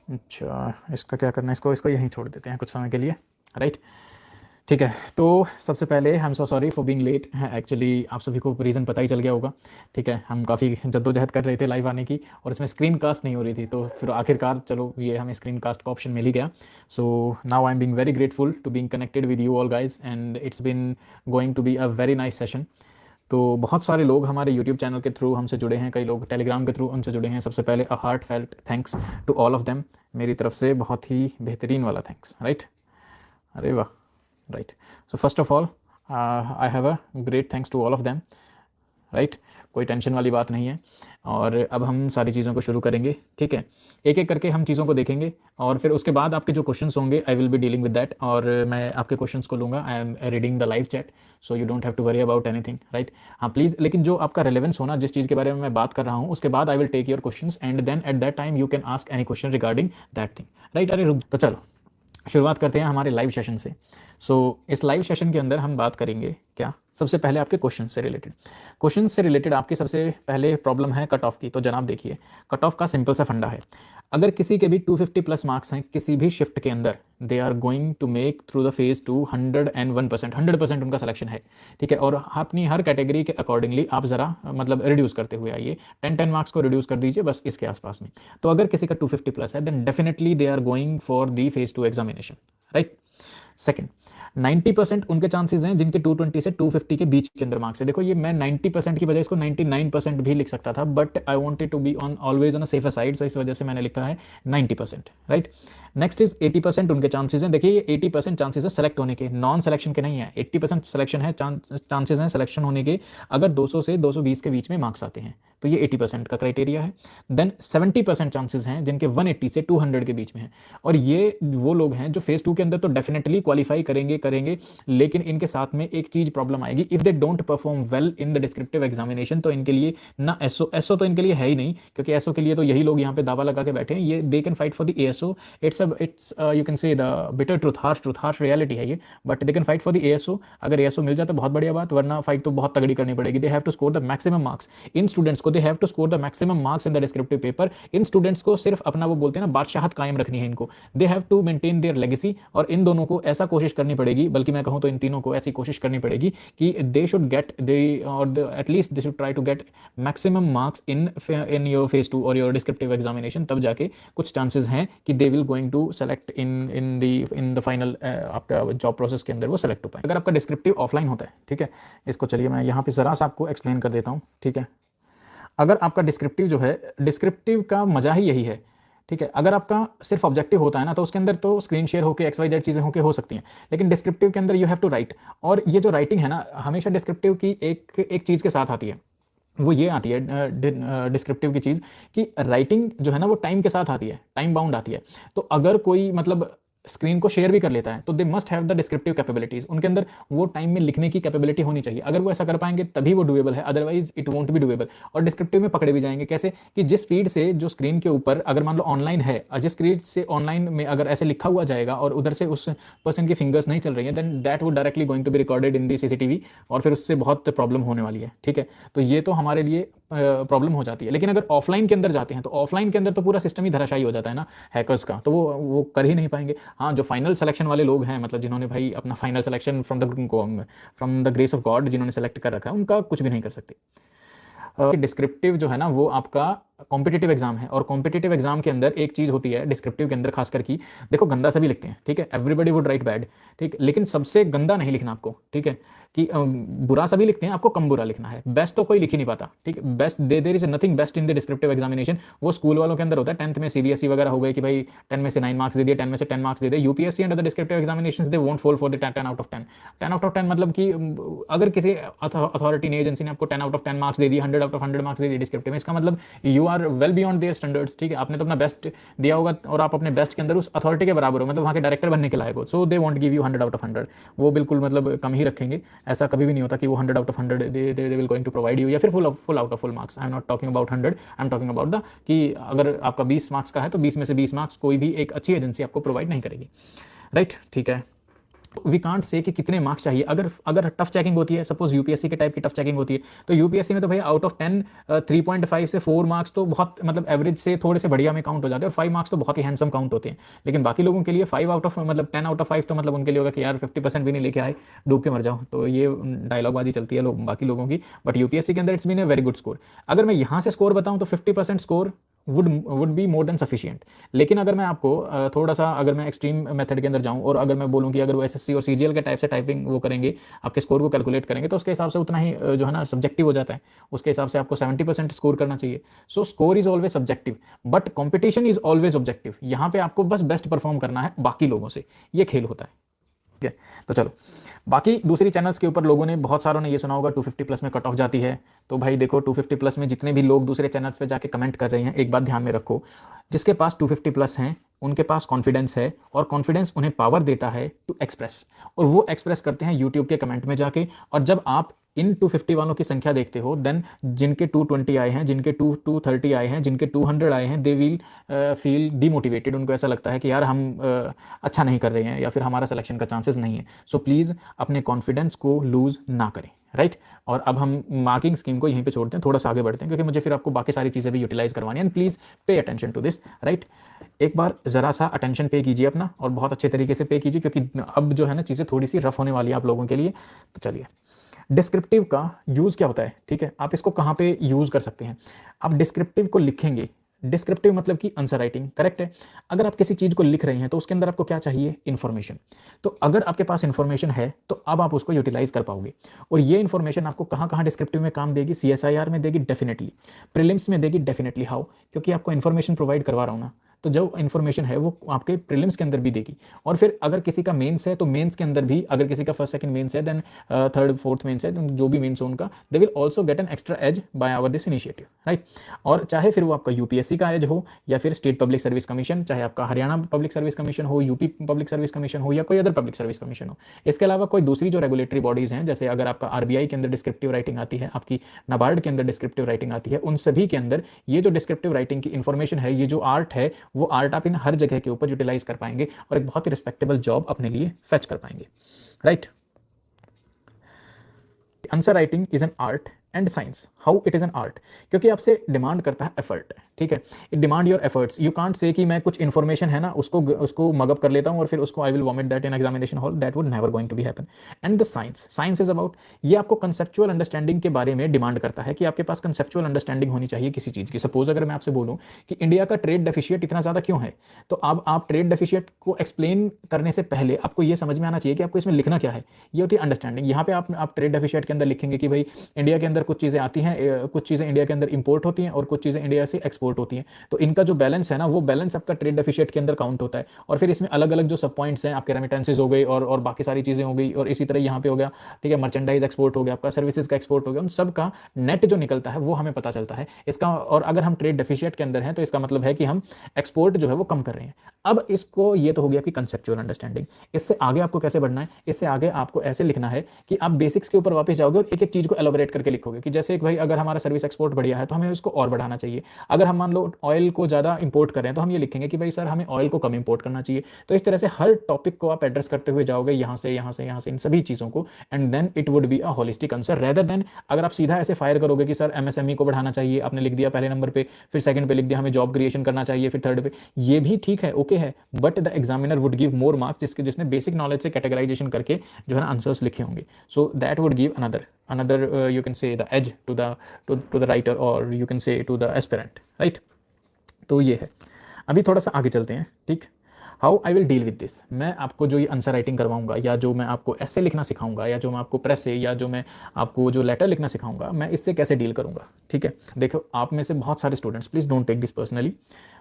अच्छा, इसका क्या करना है, इसको इसको यहीं छोड़ देते हैं कुछ समय के लिए, राइट। ठीक है, तो सबसे पहले I am so sorry for being late है। एक्चुअली आप सभी को रीज़न पता ही चल गया होगा। ठीक है, हम काफ़ी जद्दोजहद कर रहे थे लाइव आने की और इसमें स्क्रीन कास्ट नहीं हो रही थी, तो फिर आखिरकार चलो ये हमें स्क्रीन कास्ट का ऑप्शन मिल ही गया। So now I am being very grateful to being connected with you all guys, and it's been going to be a very nice session. तो बहुत सारे लोग हमारे यूट्यूब चैनल के थ्रू हमसे जुड़े हैं, कई लोग टेलीग्राम के थ्रू उनसे जुड़े हैं। सबसे पहले a heartfelt thanks to all of them, मेरी तरफ से बहुत ही बेहतरीन वाला थैंक्स, राइट। अरे वाह, right. So first of all I have a great thanks to all of them, right. कोई टेंशन वाली बात नहीं है। और अब हम सारी चीज़ों को शुरू करेंगे, ठीक है। एक एक करके हम चीज़ों को देखेंगे और फिर उसके बाद आपके जो क्वेश्चंस होंगे I will be dealing with that, और मैं आपके क्वेश्चंस को लूँगा। I am reading the live chat, so you don't have to worry about anything, right. हाँ प्लीज़, लेकिन जो आपका रिलेवेंस होना, जिस चीज़ के बारे में मैं बात कर रहा हूँ, उसके बाद I will take your questions and then at that time you can ask any question regarding that thing, right. अरे रुक, तो चलो शुरुआत करते हैं हमारे लाइव सेशन से। सो इस लाइव सेशन के अंदर हम बात करेंगे क्या, सबसे पहले आपके क्वेश्चन से रिलेटेड। क्वेश्चन से रिलेटेड आपकी सबसे पहले प्रॉब्लम है कट ऑफ की। तो जनाब देखिए, कट ऑफ का सिंपल सा फंडा है, अगर किसी के भी 250 प्लस मार्क्स हैं किसी भी शिफ्ट के अंदर, they are going to make through the phase two 101%, 100% उनका सिलेक्शन है, ठीक है। और अपनी हर कैटेगरी के अकॉर्डिंगली आप ज़रा मतलब रिड्यूस करते हुए आइए, 10-10 मार्क्स को रिड्यूस कर दीजिए बस इसके आसपास में। तो अगर किसी का 250 प्लस है then definitely they are going for the phase 2 examination, right. Second, 90% उनके चांसेस हैं जिनके 220 से 250 के बीच के अंदर मार्क्स है। देखो ये मैं 90% की बजाय इसको 99% भी लिख सकता था, but I wanted to be on always on a safer side, so इस वजह से मैंने लिखा है 90%, राइट। नेक्स्ट इज 80% उनके चांसेस हैं। देखिए ये 80% चांसेस है सेलेक्ट होने के, नॉन सिलेक्शन के नहीं है। 80% सिलेक्शन है, चांसेस हैं सिलेक्शन होने के अगर 200 से 220 के बीच में मार्क्स आते हैं, तो ये 80% का क्राइटेरिया है। देन 70% चांसेस हैं जिनके 180 से 200 के बीच में है, और ये वो लोग हैं जो फेज 2 के अंदर तो डेफिनेटली क्वालिफाई करेंगे, लेकिन इनके साथ में एक चीज प्रॉब्लम आएगी, if they don't perform well in the descriptive examination, तो इनके लिए ना एसओ तो इनके लिए है ही नहीं, क्योंकि एसओ के लिए तो यही लोग यहाँ पे दावा लगा के बैठे हैं, ये they can fight for the ASO. It's you can से the bitter truth, harsh reality है ये, but they can fight for the ASO. अगर एएसओ मिल जाता है बहुत बढ़िया बात, वरना फाइट तो बहुत तगड़ी करनी पड़ेगी। They have to score the maximum marks इन स्टूडेंट्स को, they have to score the maximum marks in the descriptive paper. इन स्टूडेंट्स को सिर्फ अपना वो बोलते हैं ना बादशाहत कायम रखनी है इनको, they have to maintain their legacy. और इन दोनों को ऐसा कोशिश करनी पड़ेगी, बल्कि मैं कहूँ तो इन तीनों को ऐसी कोशिश करनी पड़ेगी कि दे शुड गेट दे और at least they should try to get maximum marks in your phase 2 और योर डिस्क्रिप्टिव एग्जामिनेशन, तब जाके कुछ चांसेस हैं कि they will going to select in the final आपका जॉब प्रोसेस के अंदर वो सेलेक्ट हो पाए। अगर आपका डिस्क्रिप्टिव ऑफलाइन होता है, ठीक है, इसको चलिए मैं यहाँ पे ज़रा सा आपको एक्सप्लेन कर देता हूँ, ठीक है। अगर आपका डिस्क्रिप्टिव जो है, डिस्क्रिप्टिव का मजा ही यही है, ठीक है। अगर आपका सिर्फ ऑब्जेक्टिव होता है ना, तो उसके अंदर तो स्क्रीन शेयर होकर XYZ चीज़ें होकर हो सकती हैं, लेकिन डिस्क्रिप्टिव के अंदर यू हैव टू राइट। और ये जो राइटिंग है ना, हमेशा डिस्क्रिप्टिव की एक चीज़ के साथ आती है, वो ये आती है डिस्क्रिप्टिव की चीज़ कि राइटिंग जो है ना वो टाइम के साथ आती है, टाइम बाउंड आती है। तो अगर कोई मतलब स्क्रीन को शेयर भी कर लेता है तो they must have the descriptive capabilities, उनके अंदर वो टाइम में लिखने की कैपेबिलिटी होनी चाहिए। अगर वो ऐसा कर पाएंगे तभी वो डुएबल है, otherwise it won't be doable. और डिस्क्रिप्टिव में पकड़े भी जाएंगे कैसे, कि जिस स्पीड से जो स्क्रीन के ऊपर अगर मान लो ऑनलाइन है, जिस स्पीड से ऑनलाइन में अगर ऐसे लिखा हुआ जाएगा और उधर से उस पर्सन की फिंगर्स नहीं चल रही है, देन दैट वो directly going to be recorded in the CCTV, और फिर उससे बहुत प्रॉब्लम होने वाली है, ठीक है। तो ये तो हमारे लिए प्रॉब्लम हो जाती है। लेकिन अगर ऑफलाइन के अंदर जाते हैं तो ऑफलाइन के अंदर तो पूरा सिस्टम ही धराशायी हो जाता है ना हैकर्स का, तो वो कर ही नहीं पाएंगे। हाँ, जो फाइनल सिलेक्शन वाले लोग हैं, मतलब जिन्होंने भाई अपना final selection from the grace of God जिन्होंने सेलेक्ट कर रखा है, उनका कुछ भी नहीं कर सकते। डिस्क्रिप्टिव जो है ना वो आपका कॉम्पिटिटिव एग्जाम है, और कॉम्पिटिटिव एग्जाम के अंदर एक चीज़ होती है डिस्क्रिप्टिव के अंदर खासकर की, देखो गंदा सभी लिखते हैं, ठीक है, एवरीबडी वुड राइट बैड, ठीक, लेकिन सबसे गंदा नहीं लिखना आपको, ठीक है, कि बुरा सभी लिखते हैं, आपको कम बुरा लिखना है। बेस्ट तो कोई लिख ही नहीं पाता, ठीक है, best there is nothing best in the descriptive examination. वो स्कूल वालों के अंदर होता है, 10th में CBSE वगैरह हो गए कि भाई 10 में से 9 मार्क्स दे दिए, 10 में से 10 मार्क्स दे दिए। UPSC under the descriptive examination they won't fall for the 10 out of 10। 10 out of 10 मतलब कि अगर किसी अथॉरिटी ने एजेंसी ने आपको 10 आउट ऑफ 10 मार्क्स दे दिए, 100 आउट ऑफ 100 मार्क्स दे दिए डिस्क्रिप्टिव में, इसका मतलब you are well beyond their standards, ठीक है, आपने तो अपना बेस्ट दिया होगा और आप अपने बेस्ट के अंदर उस अथॉरिटी के बराबर हो, मतलब वहाँ के डायरेक्टर बनने के लायक हो। So they won't give you 100 out of 100, वो बिल्कुल मतलब कम ही रखेंगे। ऐसा कभी भी नहीं होता कि वो 100 out of 100 they will going to provide you, या फिर full out of full marks. I am not talking about 100, I am talking about the कि अगर आपका 20 मार्क्स का है तो 20 में से 20 मार्क्स कोई भी एक अच्छी एजेंसी आपको प्रोवाइड नहीं करेगी, राइट, ठीक है। वी कांट से कि कितने मार्क्स चाहिए। अगर अगर टफ चेकिंग होती है, सपोज यूपीएससी के टाइप की टफ चेकिंग होती है, तो यूपीएससी में तो भाई आउट ऑफ 10 3.5 से 4 मार्क्स तो बहुत मतलब एवरेज से थोड़े से बढ़िया में काउंट हो जाते हैं, और 5 मार्क्स तो बहुत ही हैंडसम काउंट होते हैं। लेकिन बाकी लोगों के लिए 5 आउट ऑफ मतलब 10 आउट ऑफ 5 तो मतलब उनके लिए होगा कि यार 50% भी नहीं लेके आए, डूब के मर जाओ। तो ये डायलॉग बाजी चलती है लोग बाकी लोगों की, बट यूपीएससी के अंदर it's been a very good score. अगर मैं यहाँ से स्कोर बताऊँ तो 50% score would be more than sufficient. लेकिन अगर मैं आपको थोड़ा सा, अगर मैं एक्सट्रीम मेथड के अंदर जाऊं और अगर मैं बोलूं कि अगर वो एसएससी और सीजीएल के टाइप से टाइपिंग वो करेंगे, आपके स्कोर को कैलकुलेट करेंगे, तो उसके हिसाब से उतना ही जो है ना सब्जेक्टिव हो जाता है। उसके हिसाब से आपको 70% स्कोर करना चाहिए। So score is always subjective, but competition is always objective. यहाँ पे आपको बस बेस्ट परफॉर्म करना है बाकी लोगों से, ये खेल होता है। ठीक है, तो चलो बाकी दूसरी चैनल्स के ऊपर लोगों ने, बहुत सारों ने ये सुना होगा 250 प्लस में कट ऑफ जाती है। तो भाई देखो 250 प्लस में जितने भी लोग दूसरे चैनल्स पे जाके कमेंट कर रहे हैं, एक बात ध्यान में रखो, जिसके पास 250 प्लस हैं उनके पास कॉन्फिडेंस है, और कॉन्फिडेंस उन्हें पावर देता है टू एक्सप्रेस, और वो एक्सप्रेस करते हैं यूट्यूब के कमेंट में जाके। और जब आप इन 250 वालों की संख्या देखते हो, देन जिनके 220 आए हैं, जिनके 230 आए हैं, जिनके 200 आए हैं, दे विल फील डीमोटिवेटेड। उनको ऐसा लगता है कि यार हम अच्छा नहीं कर रहे हैं, या फिर हमारा सिलेक्शन का चांसेस नहीं है। सो प्लीज़ अपने कॉन्फिडेंस को लूज़ ना करें, राइट। और अब हम मार्किंग स्कीम को यहीं पे छोड़ते हैं, थोड़ा सा आगे बढ़ते हैं, क्योंकि मुझे फिर आपको बाकी सारी चीज़ें भी यूटिलाइज करवानी है। And please pay attention to this, right. एक बार ज़रा सा अटेंशन पे कीजिए अपना, और बहुत अच्छे तरीके से पे कीजिए, क्योंकि अब जो है ना चीज़ें थोड़ी सी रफ होने वाली है आप लोगों के लिए। तो चलिए, डिस्क्रिप्टिव का यूज़ क्या होता है, ठीक है, आप इसको कहाँ पे यूज़ कर सकते हैं। आप डिस्क्रिप्टिव को लिखेंगे, डिस्क्रिप्टिव मतलब कि आंसर राइटिंग, करेक्ट है। अगर आप किसी चीज़ को लिख रहे हैं तो उसके अंदर आपको क्या चाहिए, इन्फॉर्मेशन। तो अगर आपके पास इन्फॉर्मेशन है तो अब आप उसको यूटिलाइज कर पाओगे। और ये इन्फॉर्मेशन आपको कहाँ कहाँ डिस्क्रिप्टिव में काम देगी, सीएसआईआर में देगी डेफिनेटली, प्रीलिम्स में देगी डेफिनेटली। हाउ, क्योंकि आपको इन्फॉर्मेशन प्रोवाइड करवा रहा हूँ ना, तो जो इन्फॉर्मेशन है वो आपके प्रीलिम्स के अंदर भी देगी। और फिर अगर किसी का मेंस है तो मेंस के अंदर भी, अगर किसी का फर्स्ट सेकंड मेंस है, देन थर्ड फोर्थ मेंस है, तो जो भी मेंस हो उनका, they will also get an extra edge by our this initiative, right. और चाहे फिर वो आपका यूपीएससी का एज हो, या फिर स्टेट पब्लिक सर्विस कमीशन, चाहे आपका हरियाणा पब्लिक सर्विस कमीशन हो, यूपी पब्लिक सर्विस कमीशन हो, या कोई अदर पब्लिक सर्विस कमीशन हो। इसके अलावा कोई दूसरी जो रेगुलेटरी बॉडीज़ हैं, जैसे अगर आपका आरबीआई के अंदर डिस्क्रिप्टिव राइटिंग आती है, आपकी नाबार्ड के अंदर डिस्क्रिप्टिव राइटिंग आती है, उन सभी के अंदर ये जो डिस्क्रिप्टिव राइटिंग की इन्फॉर्मेशन है, ये जो आर्ट है, वो आर्ट आप इन हर जगह के ऊपर यूटिलाइज कर पाएंगे, और एक बहुत ही रिस्पेक्टेबल जॉब अपने लिए फेच कर पाएंगे, right. Answer writing is an art and science. How it is an art, क्योंकि आपसे डिमांड करता है एफर्ट, ठीक है। It demand your efforts. You can't say कि मैं कुछ इन्फॉर्मेशन है ना उसको मगअप कर लेता हूँ और फिर उसको I will vomit that in examination hall, that would never going to be happen. And the science is about, ये आपको कंसेप्चुअल अंडरस्टैंडिंग के बारे में डिमांड करता है कि आपके पास कंसेप्चुअल अंडरस्टैंडिंग होनी चाहिए किसी चीज़ की। सपोज अगर मैं आपसे बोलूँ कि इंडिया का ट्रेड डेफिशिएट इतना ज़्यादा क्यों है, तो अब आप ट्रेड डेफिशिएट को एक्सप्लेन करने से पहले आपको ये समझ में आना चाहिए कि आपको इसमें लिखना क्या है। ये होती है अंडरस्टैंडिंग। यहाँ पे आप ट्रेड डेफिशिएट के अंदर लिखेंगे कि भाई इंडिया के अंदर कुछ चीज़ें आती हैं, कुछ चीज़ें इंडिया के अंदर इंपोर्ट होती हैं, और कुछ चीज़ें इंडिया से एक्सपोर्ट होती हैं। तो इनका जो बैलेंस है ना, वो बैलेंस आपका ट्रेड डेफिशिएट के अंदर काउंट होता है। और फिर इसमें अलग अलग जो सब पॉइंट्स हैं, आपके रेमिटेंसेज हो गई और बाकी सारी चीज़ें हो गई, और इसी तरह यहाँ पे हो गया, ठीक है, मर्चेंडाइज एक्सपोर्ट हो गया, आपका सर्विसेज का एक्सपोर्ट हो गया, उन सब का नेट जो निकलता है वो हमें पता चलता है इसका। और अगर हम ट्रेड डेफिशिएट के अंदर हैं तो इसका मतलब है कि हम एक्सपोर्ट जो है वो कम कर रहे हैं। अब इसको, ये तो हो गया आपकी कंसेप्चुअल अंडरस्टैंडिंग। इससे आगे आपको कैसे बढ़ना है, इससे आगे आपको ऐसे लिखना है कि आप बेसिक्स के ऊपर वापस जाओगे और एक एक चीज़ को एलोबरेट करके लिखोगे कि जैसे भाई अगर हमारा सर्विस एक्सपोर्ट बढ़िया है तो हमें उसको और बढ़ाना चाहिए। अगर हम मान लो ऑयल को ज़्यादा इंपोर्ट कर रहे हैं तो हम ये लिखेंगे कि भाई सर हमें ऑयल को कम इंपोर्ट करना चाहिए। तो इस तरह से हर टॉपिक को आप एड्रेस करते हुए जाओगे, यहाँ से यहाँ से यहाँ से, इन सभी चीज़ों को, and then it would be a holistic answer, rather than अगर आप सीधा ऐसे फायर करोगे कि सर एमएसएमई को बढ़ाना चाहिए, आपने लिख दिया पहले नंबर पे, फिर सेकंड पे लिख दिया हमें जॉब क्रिएशन करना चाहिए, फिर थर्ड पे। ये भी ठीक है, ओके है, but the examiner would give more marks जिसने बेसिक नॉलेज से कैटेगराइजेशन करके जो है ना आंसर्स लिखे होंगे। So that would give another you can say the edge to the writer, or you can say to the aspirant, right। तो ये है। अभी थोड़ा सा आगे चलते हैं, ठीक। How I will deal with this, मैं आपको जो ये आंसर राइटिंग करवाऊंगा, या जो मैं आपको ऐसे लिखना सिखाऊंगा, या जो मैं आपको प्रेस से, या जो मैं आपको जो लेटर लिखना सिखाऊंगा, मैं इससे कैसे डील करूंगा, ठीक है। देखो आप में से बहुत सारे students, please don't take this personally,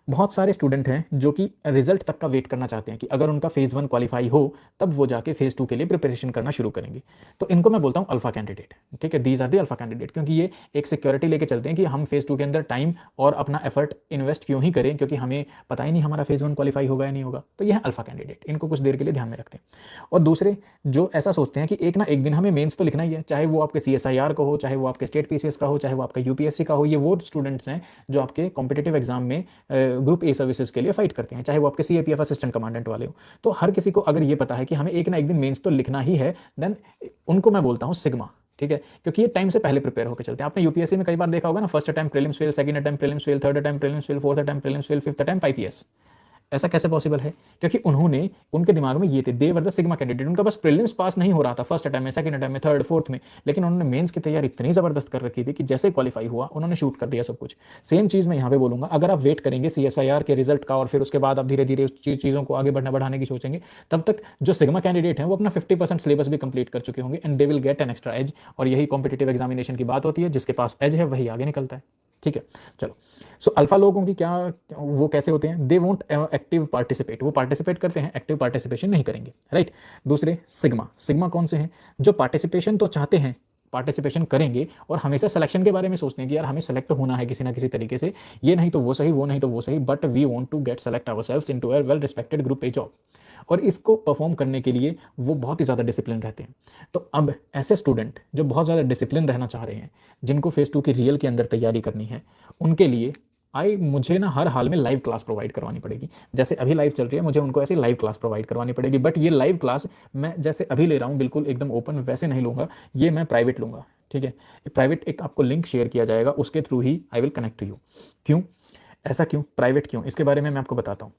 बहुत सारे स्टूडेंट हैं जो कि रिजल्ट तक का वेट करना चाहते हैं कि अगर उनका फेज़ 1 क्वालिफाई हो तब वो जाके फेज़ 2 के लिए प्रिपरेशन करना शुरू करेंगे। तो इनको मैं बोलता हूँ अल्फा कैंडिडेट, ठीक है, these are the alpha candidate, क्योंकि ये एक सिक्योरिटी लेके चलते हैं कि हम फेज़ 2 के अंदर टाइम और अपना एफर्ट इन्वेस्ट क्यों ही करें, क्योंकि हमें पता ही नहीं हमारा फेज़ 1 क्वालिफाई होगा या नहीं होगा। तो ये है अल्फा कैंडिडेट, इनको कुछ देर के लिए ध्यान में रखते हैं। और दूसरे जो ऐसा सोचते हैं कि एक ना एक दिन हमें मेंस तो लिखना ही है, चाहे वो आपके CSIR का हो, चाहे वो आपके स्टेट PCS का हो, चाहे वो आपका UPSC का हो, ये वो स्टूडेंट्स हैं जो आपके कॉम्पिटिटिव एग्जाम में ग्रुप ए सर्विसेज के लिए फाइट करते हैं, चाहे वो आपके CAPF असिस्टेंट कमांडेंट वाले हो। तो हर किसी को अगर ये पता है कि हमें एक ना एक दिन मेंस तो लिखना ही है, देन उनको मैं बोलता हूँ सिग्मा, ठीक है, क्योंकि ये टाइम से पहले प्रिपेयर होकर चलते हैं। आपने यूपीएससी में कई बार देखा होगा ना, first attempt prelims fail, second attempt prelims fail, third attempt prelims fail, fourth attempt prelims fail, fifth attempt IPS। ऐसा कैसे पॉसिबल है? क्योंकि उन्होंने, उनके दिमाग में ये थे, दे वर द सिग्मा कैंडिडेट, उनका बस प्रीलिम्स पास नहीं हो रहा था फर्स्ट अटेम्प्ट में, सेकंड अटेम्प्ट में, थर्ड, फोर्थ में, लेकिन उन्होंने मेंस की तैयारी इतनी जबरदस्त कर रखी थी कि जैसे क्वालिफाई हुआ उन्होंने शूट कर दिया सब कुछ। सेम चीज़ मैं यहाँ पे बोलूंगा, अगर आप वेट करेंगे CSIR के रिजल्ट का और फिर उसके बाद आप धीरे धीरे उस चीज़ों को आगे बढ़ाने की सोचेंगे, तब तक जो सिग्मा कैंडिडेट हैं वो अपना 50% सिलेबस भी कंप्लीट कर चुके होंगे, and they will get an extra edge. और यही कॉम्पिटेटिव एग्जामिनेशन की बात होती है, जिसके पास एज है वही आगे निकलता है, ठीक है। चलो, सो अल्फा लोगों की क्या, वो कैसे होते हैं? दे वोंट एक्टिव पार्टिसिपेट, वो पार्टिसिपेट करते हैं, एक्टिव पार्टिसिपेशन नहीं करेंगे, राइट। दूसरे सिग्मा, सिग्मा कौन से हैं? जो पार्टिसिपेशन तो चाहते हैं, पार्टिसिपेशन करेंगे और हमेशा सिलेक्शन के बारे में सोचते हैं कि यार हमें सेलेक्ट होना है किसी ना किसी तरीके से, ये नहीं तो वो सही, वो नहीं तो वो सही, but we want to get select ourselves into a well respected group A job. और इसको परफॉर्म करने के लिए वो बहुत ही ज़्यादा डिसिप्लिन रहते हैं। तो अब ऐसे स्टूडेंट जो बहुत ज़्यादा डिसिप्लिन रहना चाह रहे हैं, जिनको फेज़ 2 की रियल के अंदर तैयारी करनी है, उनके लिए मुझे ना हर हाल में लाइव क्लास प्रोवाइड करवानी पड़ेगी। जैसे अभी लाइव चल रही है, मुझे उनको ऐसे लाइव क्लास प्रोवाइड करवानी पड़ेगी, बट ये लाइव क्लास मैं जैसे अभी ले रहा हूँ बिल्कुल एकदम ओपन वैसे नहीं लूँगा, ये मैं प्राइवेट लूँगा, ठीक है। प्राइवेट एक आपको लिंक शेयर किया जाएगा, उसके थ्रू ही I will connect to you. क्यों ऐसा, क्यों प्राइवेट, क्यों, इसके बारे में मैं आपको बताता हूँ।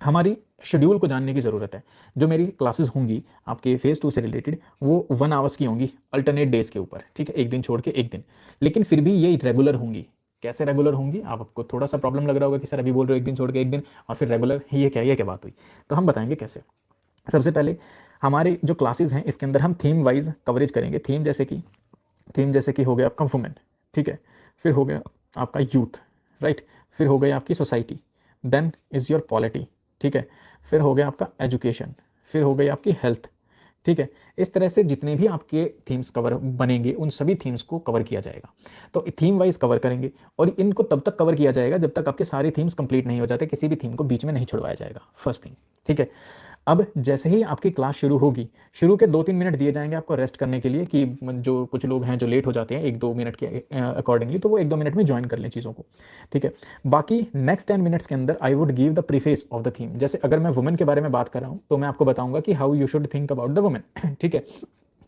हमारी शेड्यूल को जानने की ज़रूरत है। जो मेरी क्लासेस होंगी आपके फेज़ 2 से रिलेटेड, वो 1 आवर्स की होंगी अल्टरनेट डेज़ के ऊपर, ठीक है, एक दिन छोड़ के एक दिन, लेकिन फिर भी ये रेगुलर होंगी। कैसे रेगुलर होंगी? आपको थोड़ा सा प्रॉब्लम लग रहा होगा कि सर अभी बोल रहे हो एक दिन छोड़ के एक दिन और फिर रेगुलर, ये क्या बात हुई? तो हम बताएंगे कैसे। सबसे पहले हमारे जो क्लासेस हैं इसके अंदर हम थीम वाइज कवरेज करेंगे। थीम जैसे कि हो गया आपका वुमेन, ठीक है, फिर हो गया आपका यूथ, राइट, फिर हो गई आपकी society, then is your polity, ठीक है, फिर हो गया आपका एजुकेशन, फिर हो गई आपकी हेल्थ, ठीक है। इस तरह से जितने भी आपके थीम्स कवर बनेंगे उन सभी थीम्स को कवर किया जाएगा। तो थीम वाइज कवर करेंगे और इनको तब तक कवर किया जाएगा जब तक आपके सारे थीम्स कंप्लीट नहीं हो जाते, किसी भी थीम को बीच में नहीं छुड़वाया जाएगा, फर्स्ट थिंग, ठीक है। अब जैसे ही आपकी क्लास शुरू होगी, शुरू के 2-3 मिनट दिए जाएंगे आपको रेस्ट करने के लिए, कि जो कुछ लोग हैं जो लेट हो जाते हैं 1-2 मिनट के अकॉर्डिंगली, तो वो 1-2 मिनट में ज्वाइन कर लें चीज़ों को, ठीक है। बाकी नेक्स्ट 10 मिनट्स के अंदर I would give the preface of the theme. जैसे अगर मैं वुमेन के बारे में बात कर रहा हूँ तो मैं आपको बताऊंगा कि how you should think about the women, ठीक है,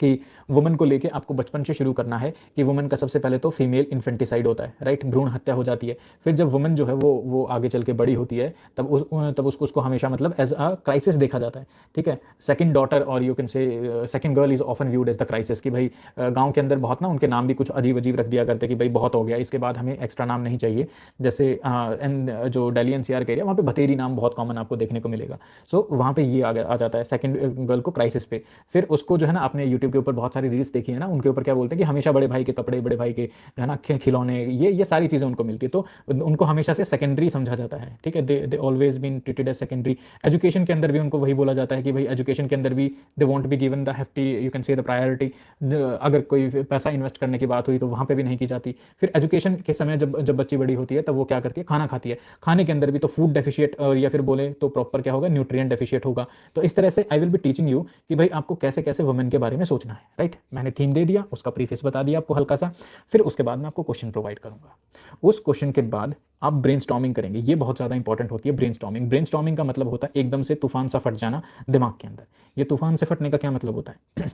कि वुमेन को लेके आपको बचपन से शुरू करना है कि वुमेन का सबसे पहले तो फीमेल इन्फेंटिसाइड होता है, राइट, भ्रूण हत्या हो जाती है। फिर जब वुमेन जो है वो आगे चल के बड़ी होती है, तब उसको हमेशा मतलब एज अ क्राइसिस देखा जाता है, ठीक है। सेकंड डॉटर और you can say second girl is often viewed as the crisis, कि भाई गाँव के अंदर बहुत ना उनके नाम भी कुछ अजीब अजीब रख दिया करते कि भाई बहुत हो गया, इसके बाद हमें एक्स्ट्रा नाम नहीं चाहिए। जैसे जो दिल्ली NCR के एरिया, वहाँ पे भतेरी नाम बहुत कॉमन आपको देखने को मिलेगा। सो वहाँ पे ये आ जाता है सेकंड गर्ल को क्राइसिस पे। फिर उसको जो है ना, आपने यूट्यूब के ऊपर बहुत सारी रील्स देखी है ना, उनके ऊपर क्या बोलते हैं कि हमेशा बड़े भाई के कपड़े, बड़े भाई के है ना खिलौने, ये सारी चीज़ें उनको मिलती है, तो उनको हमेशा से सेकेंडरी समझा जाता है, ठीक है। They always been treated as secondary. Education के अंदर भी उनको वही बोला जाता है कि भाई एजुकेशन के अंदर भी they want be given the hefty, you can से द प्रायोरिटी। अगर कोई पैसा इन्वेस्ट करने की बात हुई तो वहाँ पर भी नहीं की जाती। फिर एजुकेशन के समय जब बच्ची बड़ी होती है तब वो क्या करती है, खाना खाती है। खाने के अंदर भी तो फूड डेफिशिएट, या फिर बोले तो प्रॉपर क्या होगा, न्यूट्रिएंट डेफिशिएट होगा। तो इस तरह से आई विल बी टीचिंग यू कि भाई आपको कैसे कैसे वुमेन के बारे में सोचना है, राइट। मैंने थीम दे दिया, उसका प्रीफेस बता दिया आपको हल्का सा, फिर उसके बाद मैं आपको क्वेश्चन प्रोवाइड करूंगा। उस क्वेश्चन के बाद आप ब्रेनस्टॉर्मिंग करेंगे। ये बहुत ज़्यादा इंपॉर्टेंट होती है ब्रेनस्टॉर्मिंग। ब्रेनस्टॉर्मिंग का मतलब होता है एकदम से तूफान सा फट जाना दिमाग के अंदर। ये तूफान से फटने का क्या मतलब होता है?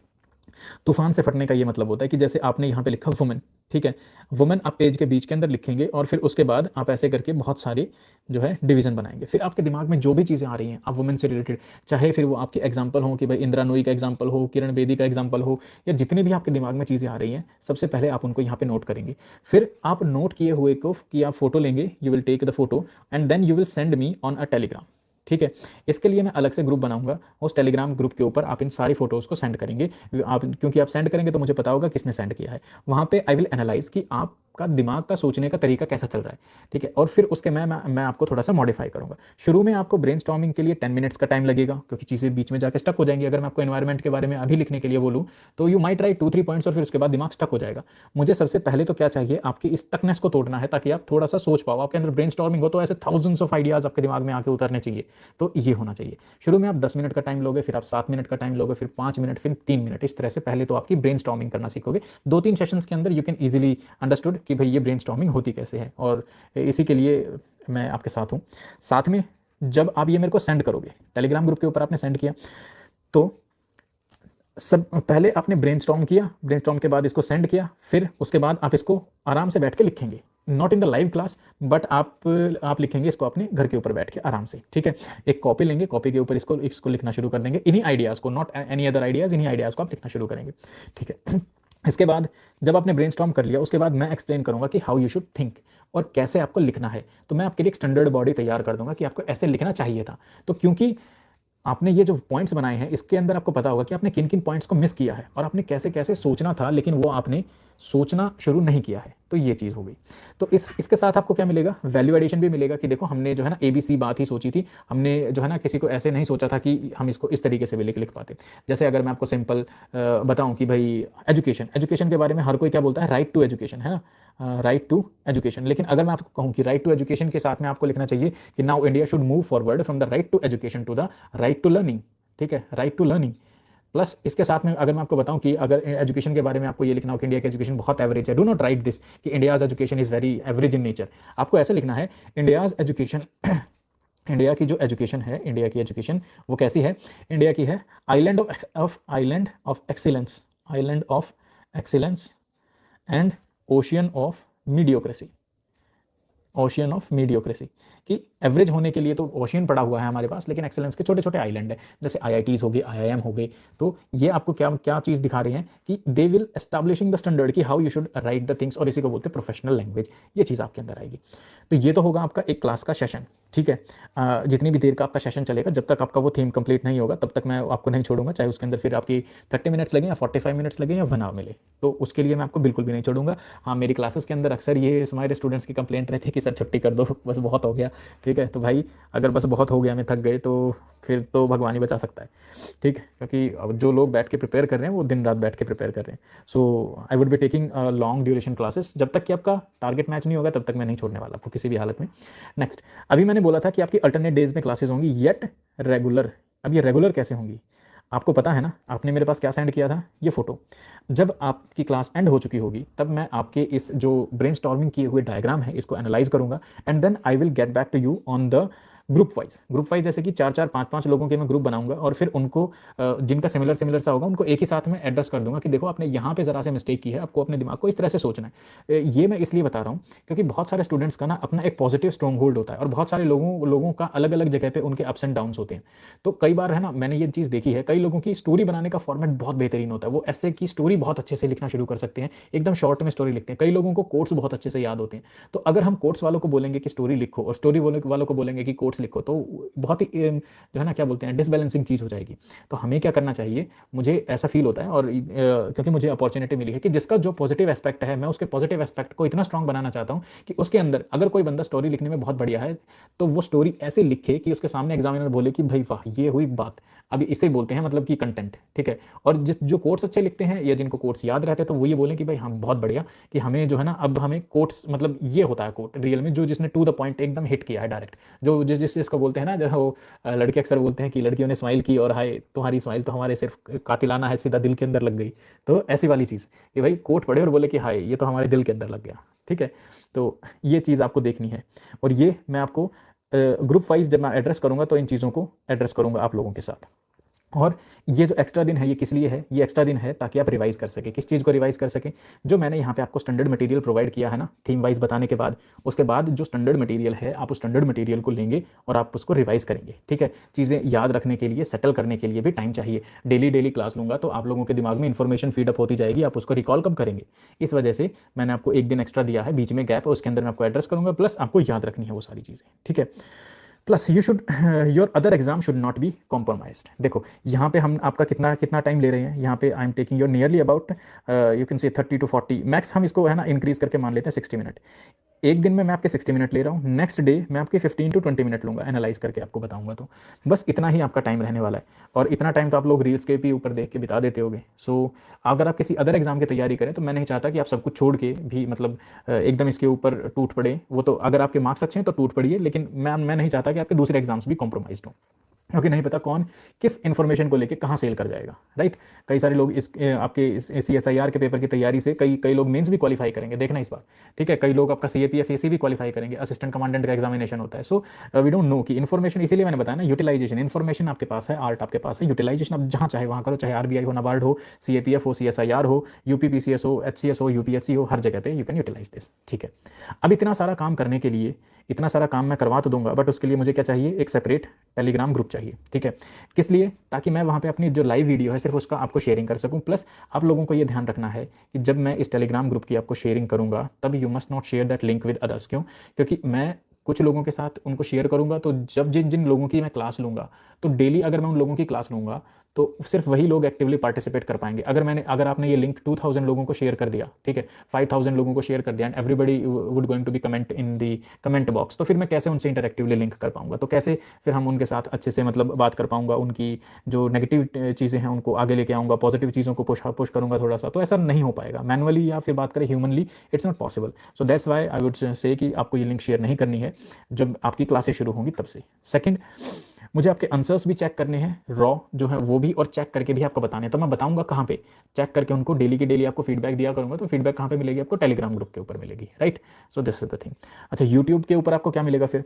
तूफान से फटने का ये मतलब होता है कि जैसे आपने यहाँ पे लिखा वुमेन, ठीक है, वुमेन आप पेज के बीच के अंदर लिखेंगे और फिर उसके बाद आप ऐसे करके बहुत सारे जो है डिवीजन बनाएंगे। फिर आपके दिमाग में जो भी चीज़ें आ रही हैं आप वुमेन से रिलेटेड, चाहे फिर वो आपके एग्जांपल हो कि भाई इंदिरा नूई का एग्जांपल हो, किरण बेदी का एग्जांपल हो, या जितने भी आपके दिमाग में चीज़ें आ रही हैं, सबसे पहले आप उनको यहाँ पे नोट करेंगे। फिर आप नोट किए हुए को कि आप फोटो लेंगे, you will take the photo and then you will send me on a Telegram, ठीक है। इसके लिए मैं अलग से ग्रुप बनाऊंगा, उस टेलीग्राम ग्रुप के ऊपर आप इन सारी फोटोज़ को सेंड करेंगे। आप क्योंकि आप सेंड करेंगे तो मुझे पता होगा किसने सेंड किया है। वहाँ पे आई विल एनालाइज कि आपका दिमाग का सोचने का तरीका कैसा चल रहा है, ठीक है। और फिर उसके मैं आपको थोड़ा सा मॉडिफाई करूँगा। शुरू में आपको ब्रेनस्टॉर्मिंग के लिए 10 मिनट्स का टाइम लगेगा, क्योंकि चीज़ें बीच में जाकर स्टक हो जाएंगी। अगर मैं आपको एनवायरमेंट के बारे में अभी लिखने के लिए बोलूँ तो यू माइट राइट 2-3 पॉइंट्स और फिर उसके बाद दिमाग स्टक हो जाएगा। मुझे सबसे पहले तो क्या चाहिए, आपकी इस स्टकनेस को तोड़ना है ताकि आप थोड़ा सा सोच पाओ। आपके अंदर ब्रेनस्टॉर्मिंग हो तो ऐसे थाउजेंड्स ऑफ आइडियाज़ आपके दिमाग में आके उतरने चाहिए, तो ये होना चाहिए। शुरू में आप 10 मिनट का टाइम लोगे, फिर आप 7 मिनट का टाइम लोगे, फिर 5 मिनट, फिर 3 मिनट। इस तरह से पहले तो आपकी ब्रेनस्टॉर्मिंग करना सीखोगे। 2-3 सेशंस के अंदर यू कैन इजीली अंडरस्टूड कि भाई ये ब्रेनस्टॉर्मिंग होती कैसे है, और इसी के लिए मैं आपके साथ हूँ। साथ में जब आप ये मेरे को सेंड करोगे, टेलीग्राम ग्रुप के ऊपर आपने सेंड किया, तो सब पहले आपने ब्रेनस्टॉर्म किया, ब्रेनस्टॉर्म के बाद इसको सेंड किया, फिर उसके बाद आप इसको आराम से बैठ के लिखेंगे, not in the live class, but आप लिखेंगे इसको अपने घर के ऊपर बैठ के आराम से, ठीक है। एक कॉपी लेंगे, कॉपी के ऊपर इसको लिखना शुरू कर देंगे, इन्हीं आइडियाज़ को, नॉट एनी अदर आइडियाज़, इन्हीं आइडियाज़ को आप लिखना शुरू करेंगे, ठीक है। इसके बाद जब आपने ब्रेनस्टॉर्म कर लिया, उसके बाद मैं एक्सप्लेन करूंगा कि हाउ यू शुड थिंक और कैसे आपको लिखना है। तो मैं आपके लिए एक स्टैंडर्ड बॉडी तैयार कर दूंगा कि आपको ऐसे लिखना चाहिए था। तो क्योंकि आपने ये जो पॉइंट्स बनाए हैं, इसके अंदर आपको पता होगा कि आपने किन किन पॉइंट्स को मिस किया है और आपने कैसे कैसे सोचना था, लेकिन वो आपने सोचना शुरू नहीं किया है। तो ये चीज़ हो गई। तो इसके साथ आपको क्या मिलेगा, वैल्यू एडिशन भी मिलेगा कि देखो हमने जो है ना ABC बात ही सोची थी, हमने जो है ना किसी को ऐसे नहीं सोचा था कि हम इसको इस तरीके से भी लिख पाते। जैसे अगर मैं आपको सिंपल बताऊं कि भाई एजुकेशन के बारे में हर कोई क्या बोलता है, राइट टू एजुकेशन, है ना, राइट टू एजुकेशन। लेकिन अगर मैं आपको कहूँ कि राइट टू एजुकेशन के साथ में आपको लिखना चाहिए कि now India should move forward from the right to education to the right to learning, ठीक है, राइट टू लर्निंग। प्लस इसके साथ में अगर मैं आपको बताऊं कि अगर एजुकेशन के बारे में आपको ये लिखना हो कि इंडिया की एजुकेशन बहुत एवरेज है, डू नॉट राइट दिस कि India's education is very average in nature. आपको ऐसे लिखना है, इंडियाज एजुकेशन इंडिया की जो एजुकेशन है, इंडिया की एजुकेशन वो कैसी है, इंडिया की है island of excellence and ocean of mediocrity, कि एवरेज होने के लिए तो ओशियन पड़ा हुआ है हमारे पास, लेकिन एक्सेलेंस के छोटे छोटे आइलैंड है, जैसे IITs हो गए, IIM हो गए। तो ये आपको क्या चीज़ दिखा रही है कि they will establishing the standard कि how you should write the things, और इसी को बोलते हैं प्रोफेशनल लैंग्वेज। ये चीज़ आपके अंदर आएगी। तो ये तो होगा आपका एक क्लास का सेशन, ठीक है। जितनी भी देर का आपका सेशन चलेगा, जब तक आपका वो थीम कंप्लीट नहीं होगा तब तक मैं आपको नहीं छोड़ूंगा, चाहे उसके अंदर फिर आपकी 30 मिनट्स लगे या 45 मिनट्स लगे या 1 आवर मिले, तो उसके लिए मैं आपको बिल्कुल भी नहीं छोड़ूंगा। हाँ, मेरी क्लासेस के अंदर अक्सर ये हमारे स्टूडेंट्स की कंप्लेंट रहती है कि सर छुट्टी कर दो, बस बहुत हो गया, ठीक है। तो भाई अगर बस बहुत हो गया, मैं थक गए, तो फिर तो भगवान ही बचा सकता है, ठीक। क्योंकि अब जो लोग बैठ के प्रिपेयर कर रहे हैं वो दिन रात बैठ के प्रिपेयर कर रहे हैं। So I would be taking long duration classes, जब तक कि आपका टारगेट मैच नहीं होगा तब तक मैं नहीं छोड़ने वाला आपको किसी भी हालत में। नेक्स्ट, अभी मैंने बोला था कि आपकी अल्टरनेट डेज में क्लासेस होंगी येट रेगुलर। अब ये रेगुलर कैसे होंगी, आपको पता है ना, आपने मेरे पास क्या सेंड किया था, ये फोटो। जब आपकी क्लास एंड हो चुकी होगी तब मैं आपके इस जो ब्रेनस्टॉर्मिंग किए हुए डायग्राम है इसको एनालाइज करूंगा, and then I will get back to you on the group wise जैसे कि 4-4, 5-5 लोगों के मैं ग्रुप बनाऊंगा, और फिर उनको जिनका सिमिलर सा होगा उनको एक ही साथ में एड्रेस कर दूंगा कि देखो आपने यहाँ पे ज़रा से मिस्टेक की है, आपको अपने दिमाग को इस तरह से सोचना है। ये मैं इसलिए बता रहा हूँ क्योंकि बहुत सारे स्टूडेंट्स का ना अपना एक पॉजिटिव स्ट्रॉन्ग होल्ड होता है, और बहुत सारे लोगों का अलग अलग जगह पे उनके अप्स एंड डाउन्स होते हैं। तो कई बार है ना, मैंने ये चीज़ देखी है, कई लोगों की स्टोरी बनाने का फॉर्मेट बहुत बेहतरीन होता है, वो ऐसे की स्टोरी बहुत अच्छे से लिखना शुरू कर सकते हैं, एकदम शॉर्ट में स्टोरी लिखते हैं। कई लोगों को कोट्स बहुत अच्छे से याद होते हैं। तो अगर हम कोट्स वालों को बोलेंगे कि स्टोरी लिखो और स्टोरी वालों को बोलेंगे कि कोट्स लिखो, तो बहुत ही जो है ना क्या बोलते हैं, डिसबैलेंसिंग चीज़ हो जाएगी। तो हमें क्या करना चाहिए, मुझे ऐसा फील होता है, और क्योंकि मुझे अपॉर्चुनिटी मिली है कि जिसका जो पॉजिटिव एस्पेक्ट है, मैं उसके पॉजिटिव एस्पेक्ट को इतना स्ट्रांग बनाना चाहता हूँ कि उसके अंदर अगर कोई बंदा स्टोरी लिखने में बहुत बढ़िया है तो वो स्टोरी ऐसे लिखे कि उसके सामने एग्जामिनर बोले कि भाई वाह, ये हुई बात। अभी इसे बोलते हैं मतलब कि कंटेंट, ठीक है। और जो कोट्स अच्छे लिखते हैं या जिनको कोट्स याद रहते हैं, तो वो ये बोलें कि भाई हम बहुत बढ़िया, कि हमें जो है ना, अब हमें कोट्स मतलब ये होता है कोट रियल में जो जिसने टू द पॉइंट एकदम हिट किया है डायरेक्ट, जो जिसको बोलते हैं ना, जो लड़के अक्सर बोलते हैं कि लड़कियों ने स्माइल की और हाय तुम्हारी स्माइल तो हमारे सिर्फ कातिलाना है, सीधा दिल के अंदर लग गई। तो ऐसी वाली चीज़ कि भाई कोट पढ़े और बोले कि हाय ये तो हमारे दिल के अंदर लग गया, ठीक है। तो ये चीज़ आपको देखनी है, और ये मैं आपको ग्रुप वाइज जब मैं एड्रेस करूँगा तो इन चीज़ों को एड्रेस करूँगा आप लोगों के साथ। और ये जो एक्स्ट्रा दिन है ये किस लिए है, ये एक्स्ट्रा दिन है ताकि आप रिवाइज कर सकें। किस चीज़ को रिवाइज कर सकें, जो मैंने यहाँ पे आपको स्टैंडर्ड मटेरियल प्रोवाइड किया है ना, थीम वाइज बताने के बाद, उसके बाद जो स्टैंडर्ड मटेरियल है आप उस स्टैंडर्ड मटेरियल को लेंगे और आप उसको रिवाइज करेंगे, ठीक है। चीज़ें याद रखने के लिए, सेटल करने के लिए भी टाइम चाहिए। डेली क्लास लूँगा तो आप लोगों के दिमाग में इन्फॉर्मेशन फीडअप होती जाएगी, आप उसको रिकॉल कब करेंगे। इस वजह से मैंने आपको एक दिन एक्स्ट्रा दिया है, बीच में गैप है, उसके अंदर मैं आपको एड्रेस करूँगा, प्लस आपको याद रखनी है वो सारी चीज़ें, ठीक है। Plus your other exam should not be compromised. देखो यहाँ पे हम आपका कितना टाइम ले रहे हैं, यहाँ पे I am taking your nearly about you can से 30 to 40 मैक्स, हम इसको है ना इंक्रीज करके मान लेते हैं 60 मिनट। एक दिन में मैं आपके 60 मिनट ले रहा हूँ, नेक्स्ट डे मैं आपके 15 to 20 मिनट लूँगा, एनालाइज करके आपको बताऊँगा। तो बस इतना ही आपका टाइम रहने वाला है, और इतना टाइम तो आप लोग रील्स के भी ऊपर देख के बिता देते होगे। सो अगर आप किसी अदर एग्जाम की तैयारी करें तो मैं नहीं चाहता कि आप सब कुछ छोड़ के भी मतलब एकदम इसके ऊपर टूट पड़े। वो तो अगर आपके मार्क्स अच्छे हैं तो टूट पड़िए, लेकिन मैं नहीं चाहता कि आपके दूसरे एग्जाम्स भी कॉम्प्रोमाइज्ड हों। क्योंकि नहीं पता कौन किस इन्फॉर्मेशन को लेके कहाँ सेल कर जाएगा, राइट। कई सारे लोग आपके इस CSIR के पेपर की तैयारी से कई कई लोग मेंस भी क्वालिफाई करेंगे, देखना इस बार, ठीक है। कई लोग आपका CAPF AC भी क्वालिफाई करेंगे, असिस्टेंट कमांडेंट का एग्जामिनेशन होता है। सो वी डोंट नो कि इन्फॉर्मेशन, इसीलिए मैंने बताया ना, यूटिलाइजेशन, इन्फॉर्मेशन आपके पास है, आर्ट आपके पास है, यूटिलाइजेशन आप जहाँ चाहे वहाँ करो, चाहे RBI हो, नाबार्ड हो, CAPF हो, CSIR हो, UPPCS हो, HCS हो, UPSC हो, हर जगह पे यू कैन यूटिलाइज दिस, ठीक है। अब इतना सारा काम करने के लिए, इतना सारा काम मैं करवा तो दूंगा, बट उसके लिए मुझे क्या चाहिए, एक सेपरेट टेलीग्राम ग्रुप चाहिए, ठीक है। किस लिए, ताकि मैं वहाँ पे अपनी जो लाइव वीडियो है सिर्फ उसका आपको शेयरिंग कर सकूँ। प्लस आप लोगों को ये ध्यान रखना है कि जब मैं इस टेलीग्राम ग्रुप की आपको शेयरिंग करूँगा, तब you must not share that link with others. क्यों? क्योंकि मैं कुछ लोगों के साथ उनको शेयर करूँगा, तो जब जिन जिन लोगों की मैं क्लास लूँगा, तो डेली अगर मैं उन लोगों की क्लास लूँगा तो सिर्फ वही लोग एक्टिवली पार्टिसिपेट कर पाएंगे। अगर आपने ये लिंक 2000 लोगों को शेयर कर दिया, ठीक है, 5000 लोगों को शेयर कर दिया, and everybody would going to be comment in the comment box, तो फिर मैं कैसे उनसे इंटरेक्टिवली लिंक कर पाऊंगा? तो कैसे फिर हम उनके साथ अच्छे से मतलब बात कर पाऊंगा? उनकी जो नेगेटिव चीज़ें हैं उनको आगे लेके आऊँगा, पॉजिटिव चीज़ों को पुश करूँगा थोड़ा सा, तो ऐसा नहीं हो पाएगा मैनुअली या फिर बात करें humanly, it's not possible. So that's why I would say कि आपको ये लिंक शेयर नहीं करनी है जब आपकी क्लासेस शुरू होंगी तब से। सेकंड, मुझे आपके आंसर्स भी चेक करने हैं, रॉ जो है वो भी, और चेक करके भी आपको बताने हैं। तो मैं बताऊंगा कहाँ पे चेक करके उनको डेली की डेली आपको फीडबैक दिया करूंगा। तो फीडबैक कहाँ पे मिलेगी आपको? टेलीग्राम ग्रुप के ऊपर मिलेगी, right. So this is the thing. अच्छा, यूट्यूब के ऊपर आपको क्या मिलेगा फिर?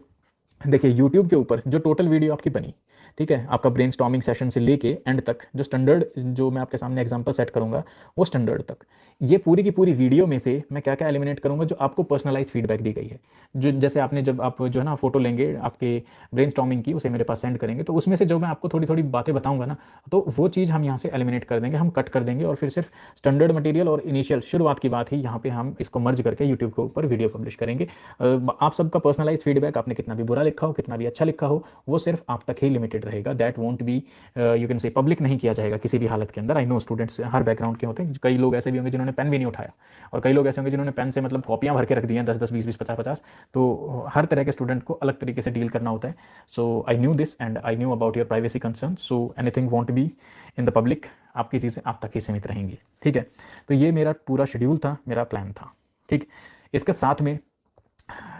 देखिए, यूट्यूब के ऊपर जो टोटल वीडियो आपकी बनी, ठीक है, आपका ब्रेनस्टॉर्मिंग सेशन से लेके एंड तक, जो स्टैंडर्ड, जो मैं आपके सामने एग्जांपल सेट करूंगा वो स्टैंडर्ड तक, ये पूरी की पूरी वीडियो में से मैं क्या क्या एलिमिनेट करूंगा जो आपको पर्सनलाइज फीडबैक दी गई है। जो जैसे आपने, जब आप जो है ना फोटो लेंगे आपके ब्रेनस्टॉर्मिंग की, उसे मेरे पास सेंड करेंगे, तो उसमें से जो मैं आपको थोड़ी थोड़ी बातें बताऊंगा ना, तो वो चीज़ हम यहाँ से एलिमिनेट कर देंगे, हम कट कर देंगे, और फिर सिर्फ स्टैंडर्ड मटेरियल और इनिशियल शुरुआत की बात ही यहाँ पे हम इसको मर्ज करके यूट्यूब के ऊपर वीडियो पब्लिश करेंगे। आप सबका पर्सनलाइज फीडबैक, आपने कितना भी बुरा लिखा हो, कितना भी अच्छा लिखा हो, वो सिर्फ आप तक ही लिमिटेड रहेगा। That won't be, you can से, पब्लिक नहीं किया जाएगा किसी भी हालत के अंदर। I know students her background के होते हैं, कई लोग ऐसे भी होंगे जिन्होंने पेन भी नहीं उठाया, और कई लोग ऐसे होंगे जिन्होंने पेन से मतलब कॉपियाँ भर के रख दी हैं 10 10 20 20 50 50। तो हर तरह के स्टूडेंट को अलग तरीके से डील करना होता है। So I knew this and I knew about your privacy concern. So anything won't be in the public, आपकी चीज़ें आप तक ही सीमित रहेंगी, ठीक है। तो ये मेरा पूरा शेड्यूल था, मेरा प्लान था, ठीक। इसके साथ में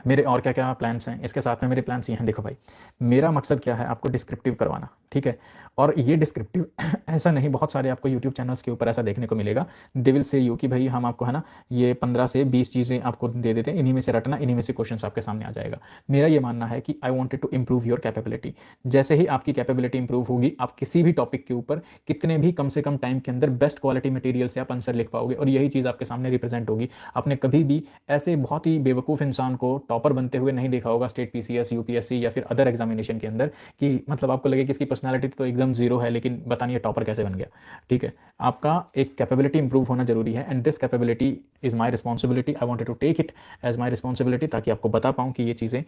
मेरे और क्या क्या प्लान्स हैं, इसके साथ में मेरे प्लान्स ये हैं। देखो भाई, मेरा मकसद क्या है, आपको डिस्क्रिप्टिव करवाना, ठीक है। और ये डिस्क्रिप्टिव ऐसा नहीं, बहुत सारे आपको यूट्यूब चैनल्स के ऊपर ऐसा देखने को मिलेगा, दे विल से यू कि भाई हम आपको है ना ये 15 से 20 चीज़ें आपको दे देते हैं, इन्हीं में से रटना, इन्हीं में से क्वेश्चन आपके सामने आ जाएगा। मेरा ये मानना है कि I wanted to improve your capability. जैसे ही आपकी कैपेबिलिटी इंप्रूव होगी, आप किसी भी टॉपिक के ऊपर कितने भी कम से कम टाइम के अंदर बेस्ट क्वालिटी मटेरियल से आप आंसर लिख पाओगे, और यही चीज़ आपके सामने रिप्रेजेंट होगी। आपने कभी भी ऐसे बहुत ही बेवकूफ़ इंसान को टॉपर बनते हुए नहीं देखा होगा स्टेट PCS, UPSC या फिर अदर एग्जामिनेशन के अंदर, कि मतलब आपको लगे कि इसकी पर्सनालिटी तो एकदम जीरो है, लेकिन बतानिए टॉपर कैसे बन गया, ठीक है। आपका एक कैपेबिलिटी इंप्रूव होना जरूरी है, and this capability is my responsibility. I wanted to take it as my responsibility, ताकि आपको बता पाऊँ कि ये चीज़ें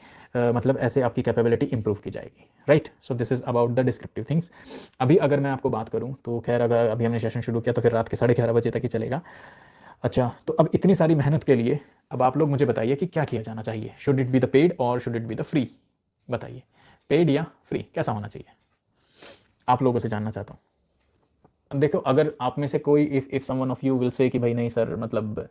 मतलब ऐसे आपकी कैपेबिलिटी इंप्रूव की जाएगी, right. So this is about the descriptive things. अभी अगर मैं आपको बात करूँ तो खैर, अगर अभी हमने सेशन शुरू किया तो फिर रात के 11:30 बजे तक ही चलेगा। अच्छा, तो अब इतनी सारी मेहनत के लिए अब आप लोग मुझे बताइए कि क्या किया जाना चाहिए? Should it be the paid और should it be the free? बताइए, पेड या फ्री, कैसा होना चाहिए? आप लोगों से जानना चाहता हूँ। देखो, अगर आप में से कोई, if someone of you will say कि भाई नहीं सर, मतलब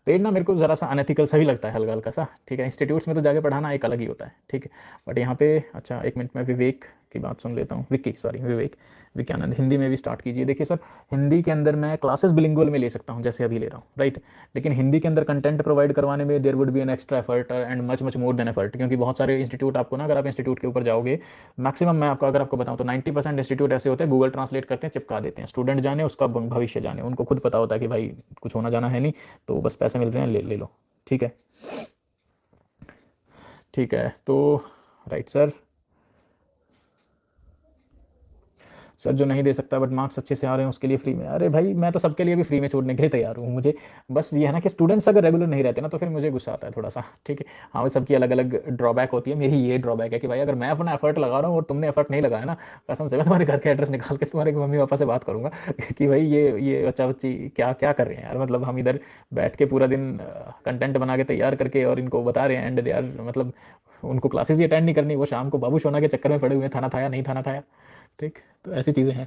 पेड ना मेरे को ज़रा सा अनएथिकल सा भी लगता है, हल्का हल्का सा, ठीक है। इंस्टीट्यूट्स में तो जाके पढ़ाना एक अलग ही होता है, ठीक है। बट यहाँ पे, अच्छा एक मिनट में विवेक की बात सुन लेता हूँ, विक्की, सॉरी विवेक, विज्ञानंद, हिंदी में भी स्टार्ट कीजिए। देखिए सर, हिंदी के अंदर मैं क्लासेस बिलिंगुअल में ले सकता हूँ, जैसे अभी ले रहा हूँ, राइट। लेकिन हिंदी के अंदर कंटेंट प्रोवाइड करवाने में there would be an extra effort and much much more than effort, क्योंकि बहुत सारे इंस्टीट्यूट आपको ना, अगर आप इंस्टीट्यूट के ऊपर जाओगे, मैक्सिमम मैं आपको अगर आपको बताऊँ तो 90% इंस्टीट्यूट ऐसे होते हैं, गूगल ट्रांसलेट करते हैं, चिपका देते हैं, स्टूडेंट जाने उसका भविष्य जाने, उनको खुद पता होता है कि भाई कुछ होना जाना है नहीं, तो बस पैसे मिल रहे हैं, ले लो, ठीक है। ठीक है, तो राइट सर, सर जो नहीं दे सकता बट मार्क्स अच्छे से आ रहे हैं उसके लिए फ्री में। अरे भाई, मैं तो सबके लिए भी फ्री में छोड़ने के लिए तैयार हूँ। मुझे बस ये है ना कि स्टूडेंट्स अगर रेगुलर नहीं रहते ना, तो फिर मुझे गुस्सा आता है थोड़ा सा, ठीक है। हाँ, वो सबकी अलग अलग ड्रॉबैक होती है, मेरी ये ड्रॉबैक है कि भाई अगर मैं अपना एफर्ट लगा रहा हूँ और तुमने एफर्ट नहीं लगाया ना, कसम से मैं तुम्हारे घर के एड्रेस निकाल के तुम्हारे मम्मी पापा से बात करूँगा कि भाई ये बच्चा बच्ची क्या क्या कर रहे हैं यार। मतलब हम इधर बैठ के पूरा दिन कंटेंट बना के तैयार करके और इनको बता रहे हैं, एंड दे आर मतलब उनको क्लासेस ही अटेंड नहीं करनी, वो शाम को बाबू सोना के चक्कर में पड़े हुए हैं, थाना थाया नहीं थाना थाया, ठीक। तो ऐसी चीज़ें हैं।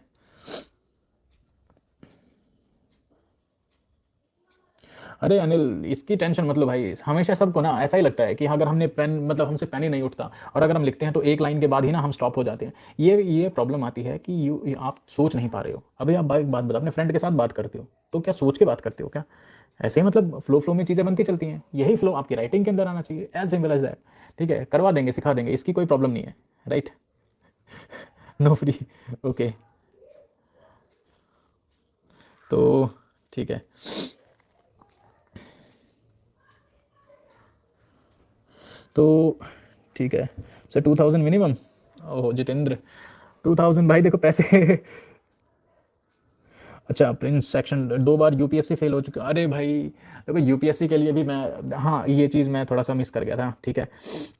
अरे अनिल, इसकी टेंशन मतलब भाई, हमेशा सबको ना ऐसा ही लगता है कि अगर हमने पेन, मतलब हमसे पेन ही नहीं उठता, और अगर हम लिखते हैं तो एक लाइन के बाद ही ना हम स्टॉप हो जाते हैं। ये प्रॉब्लम आती है कि आप सोच नहीं पा रहे हो। अभी आप एक बात बताओ, अपने फ्रेंड के साथ बात करते हो तो क्या सोच के बात करते हो क्या? ऐसे ही मतलब फ्लो फ्लो में चीज़ें बनती चलती हैं। यही फ्लो आपकी राइटिंग के अंदर आना चाहिए, एज सिंपल एज दैट। ठीक है, करवा देंगे, सिखा देंगे, इसकी कोई प्रॉब्लम नहीं है, राइट। No free. ओके, तो ठीक है। तो ठीक है सर, 2000 मिनिमम। ओह जितेंद्र, 2000 भाई देखो पैसे। अच्छा, प्रिंस सेक्शन 2 बार यूपीएससी फेल हो चुका। अरे भाई देखो, यूपीएससी के लिए भी मैं, हाँ ये चीज़ मैं थोड़ा सा मिस कर गया था। ठीक है,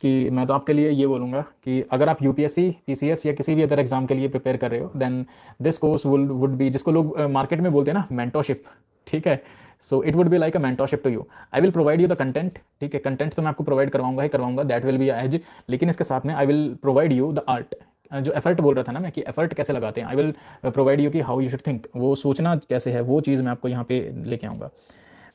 कि मैं तो आपके लिए ये बोलूँगा कि अगर आप यूपीएससी, पीसीएस या किसी भी अदर एग्जाम के लिए प्रिपेयर कर रहे हो, then this course would be, जिसको लोग मार्केट में बोलते हैं ना मेंटोरशिप। ठीक है, so it would be like a mentorship to you. I will provide you the content. ठीक है, कंटेंट तो मैं आपको प्रोवाइड करवाऊंगा ही करवाऊंगा, दैट विल बी एज। लेकिन इसके साथ में आई will provide you the art, जो एफर्ट बोल रहा था ना मैं, कि एफर्ट कैसे लगाते हैं, आई विल प्रोवाइड यू कि हाउ यू शुड थिंक, वो सोचना कैसे है, वो चीज़ मैं आपको यहाँ पे लेके आऊँगा।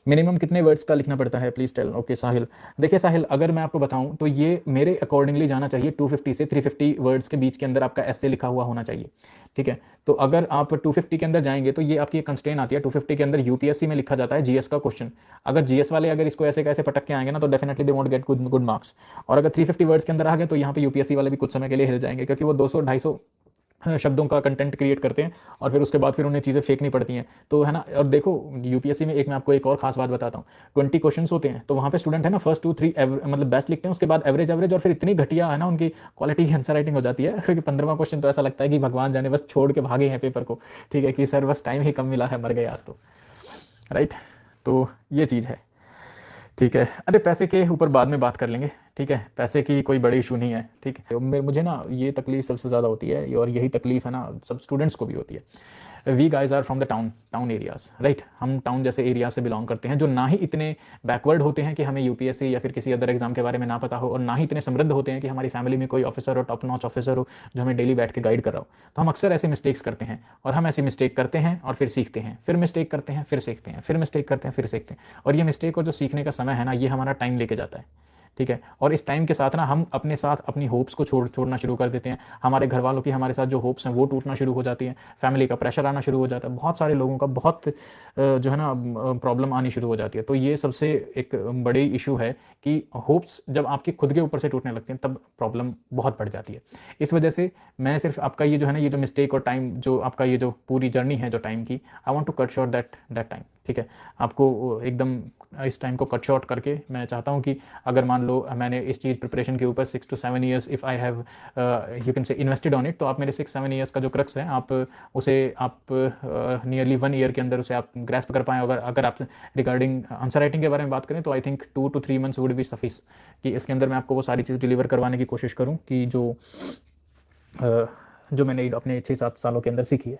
मिनिमम कितने वर्ड्स का लिखना पड़ता है, प्लीज़ टेल। ओके साहिल, देखिए साहिल, अगर मैं आपको बताऊं तो ये मेरे अकॉर्डिंगली जाना चाहिए 250 से 350 वर्ड्स के बीच के अंदर आपका ऐसे लिखा हुआ होना चाहिए। ठीक है, तो अगर आप 250 के अंदर जाएंगे तो ये आपकी कंस्ट्रेन आती है। 250 के अंदर यूपीएससी में लिखा जाता है जीएस का क्वेश्चन। अगर जीएस वाले अगर इसको ऐसे कैसे पटक के आएंगे ना, तो definitely they won't get good marks. और अगर 350 वर्ड्स के अंदर आ गए तो यहाँ पे यूपीएससी वाले भी कुछ समय के लिए हिल जाएंगे, क्योंकि वो 200-250 शब्दों का कंटेंट क्रिएट करते हैं, और फिर उसके बाद फिर उन्हें चीज़ें फेंकनी पड़ती हैं, तो है ना। और देखो यूपीएससी में मैं आपको एक और खास बात बताता हूँ, 20 क्वेश्चंस होते हैं, तो वहाँ पे स्टूडेंट है ना फर्स्ट 2-3 मतलब बेस्ट लिखते हैं, उसके बाद एवरेज एवरेज, और फिर इतनी घटिया है ना उनकी क्वालिटी की आंसर राइटिंग हो जाती है, क्योंकि 15वां क्वेश्चन तो ऐसा लगता है कि भगवान जाने बस छोड़ के भागे हैं पेपर को। ठीक है, कि सर बस टाइम ही कम मिला है, मर गए आज तो, राइट। तो ये चीज़ है। ठीक है, अरे पैसे के ऊपर बाद में बात कर लेंगे। ठीक है, पैसे की कोई बड़ी इशू नहीं है। ठीक है, तो मुझे ना ये तकलीफ सबसे ज़्यादा होती है, और यही तकलीफ है ना सब स्टूडेंट्स को भी होती है। We guys are from the town areas, right. हम टाउन जैसे एरिया से बिलोंग करते हैं, जो ना ही इतने बैकवर्ड होते हैं कि हमें यूपीएससी या फिर किसी अदर एग्जाम के बारे में ना पता हो, और ना ही इतने समृद्ध होते हैं कि हमारी फैमिली में कोई ऑफिसर हो, टॉप नॉच ऑफिसर हो, जो हमें डेली बैठ के गाइड कर रहा हो। तो हम अक्सर ऐसे मिस्टेक्स करते हैं, और हम ऐसी मिस्टेक करते हैं और फिर सीखते हैं, फिर मिस्टेक करते हैं, फिर सीखते हैं, फिर मिस्टेक करते हैं, फिर सीखते हैं। और ये मिस्टेक और जो सीखने का समय है ना, ये हमारा टाइम लेके जाता है। ठीक है, और इस टाइम के साथ ना हम अपने साथ अपनी होप्स को छोड़ना शुरू कर देते हैं। हमारे घर वालों की हमारे साथ जो होप्स हैं वो टूटना शुरू हो जाती हैं, फैमिली का प्रेशर आना शुरू हो जाता है, बहुत सारे लोगों का बहुत जो है ना प्रॉब्लम आनी शुरू हो जाती है। तो ये सबसे एक बड़ी इशू है कि होप्स जब आपकी खुद के ऊपर से टूटने लगती हैं, तब प्रॉब्लम बहुत बढ़ जाती है। इस वजह से मैं सिर्फ आपका ये जो है ना, ये जो मिस्टेक और टाइम, जो आपका ये जो पूरी जर्नी है जो टाइम की, I want to cut short that time. ठीक है, आपको एकदम इस टाइम को कट शॉर्ट करके मैं चाहता हूँ कि अगर मान लो मैंने इस चीज़ प्रिपरेशन के ऊपर 6 to 7 years if I have you can से इन्वेस्टेड ऑन इट, तो आप मेरे 6-7 ईयर्स का जो क्रक्स है, आप उसे आप नियरली 1 ईयर के अंदर उसे आप ग्रैस्प कर पाएँ। अगर आप रिगार्डिंग आंसर राइटिंग के बारे में बात करें, तो I think 2 to 3 months would be suffice, कि इसके अंदर मैं आपको वो सारी चीज़ डिलीवर करवाने की कोशिश करूँ कि जो मैंने अपने 6-7 सालों के अंदर सीखी है।